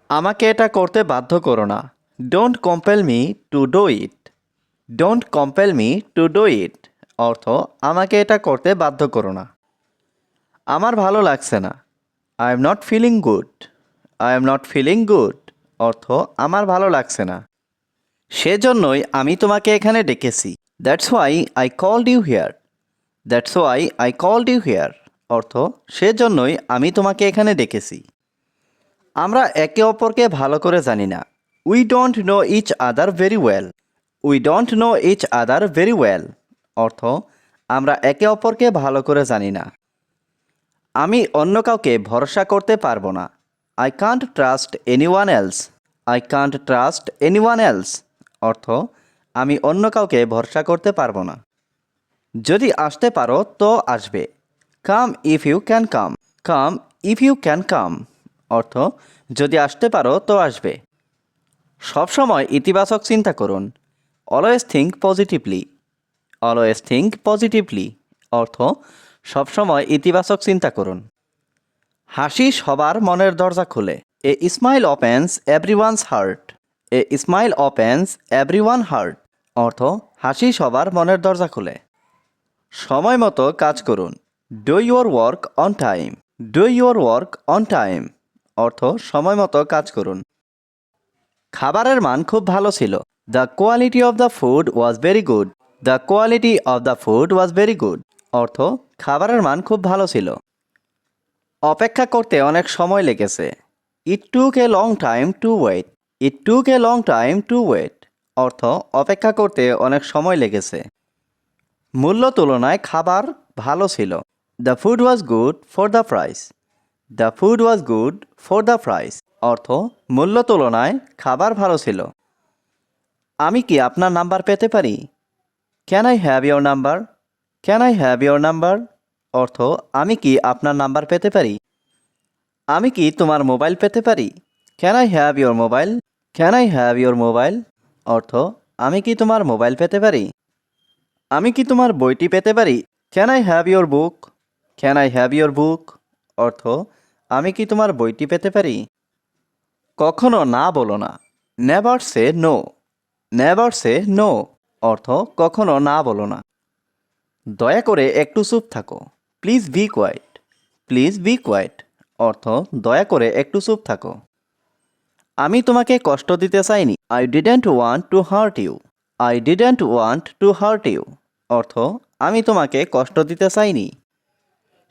আমাকে এটা করতে বাধ্য করো না। Don't compel me to do it. Don't compel me to do it অর্থ আমাকে এটা করতে বাধ্য করো না। আমার ভালো লাগছে না। I am not feeling good. I am not feeling good অর্থ আমার ভালো লাগছে না। সেজন্যই আমি তোমাকে এখানে ডেকেছি। That's why I called you here. That's why I called you here অর্থ সেজন্যই আমি তোমাকে এখানে ডেকেছি। আমরা একে অপরকে ভালো করে জানি না। We don't know each other very well. We don't know each other very well অর্থ আমরা একে অপরকে ভালো করে জানি না। আমি অন্য কাউকে ভরসা করতে পারবো না। I can't trust anyone else. I can't trust anyone else অর্থ আমি অন্য কাউকে ভরসা করতে পারবো না। যদি আসতে পারো তো আসবে। Come if you can come. Come if you can come অর্থ যদি আসতে পারো তো আসবে। সবসময় ইতিবাচক চিন্তা করুন। Always think positively. Always think positively অর্থ সবসময় ইতিবাচক চিন্তা করুন। হাসি সবার মনের দরজা খুলে। এ স্মাইল ওপেন্স এভরিওয়ানস হার্ট। এ স্মাইল ওপেন্স এভরিওয়ান হার্ট অর্থ হাসি সবার মনের দরজা খুলে। সময় মতো কাজ করুন। Do your work on time. Do your work on time অর্থ সময় মতো কাজ করুন। খাবারের মান খুব ভালো ছিল। The quality of the food was very good. The quality of the food was very good অর্থ খাবারের মান খুব ভালো ছিল। অপেক্ষা করতে অনেক সময় লেগেছে। It took a long time to wait. It took a long time to wait অর্থ অপেক্ষা করতে অনেক সময় লেগেছে। মূল্য তুলনায় খাবার ভালো ছিল। The food was good for the price. The food was good for the price অর্থ মূল্য তুলনায় খাবার ভালো ছিল। আমি কি আপনার নাম্বার পেতে পারি? Can I have your number? Can I have your number অর্থ আমি কি আপনার নাম্বার পেতে পারি? আমি কি তোমার মোবাইল পেতে পারি? Can I have your mobile? Can I have your mobile অর্থ আমি কি তোমার মোবাইল পেতে পারি? আমি কি তোমার বইটি পেতে পারি? Can I have your book? Can I have your book অর্থ আমি কি তোমার বইটি পেতে পারি? কখনো না বলো না। Never say no. Never say no অর্থ কখনো না বলো না। দয়া করে একটু চুপ থাকো। Please be quiet. Please be quiet অর্থ দয়া করে একটু চুপ থাকো। আমি তোমাকে কষ্ট দিতে চাইনি। I didn't want to hurt you. I didn't want to hurt you অর্থ আমি তোমাকে কষ্ট দিতে চাইনি।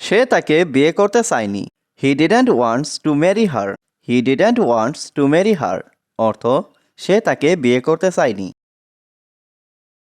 সে তাকে বিয়ে করতে চায়নি। He didn't wants to marry her. He didn't wants to marry her অর্থ সে তাকে বিয়ে করতে চায়নি।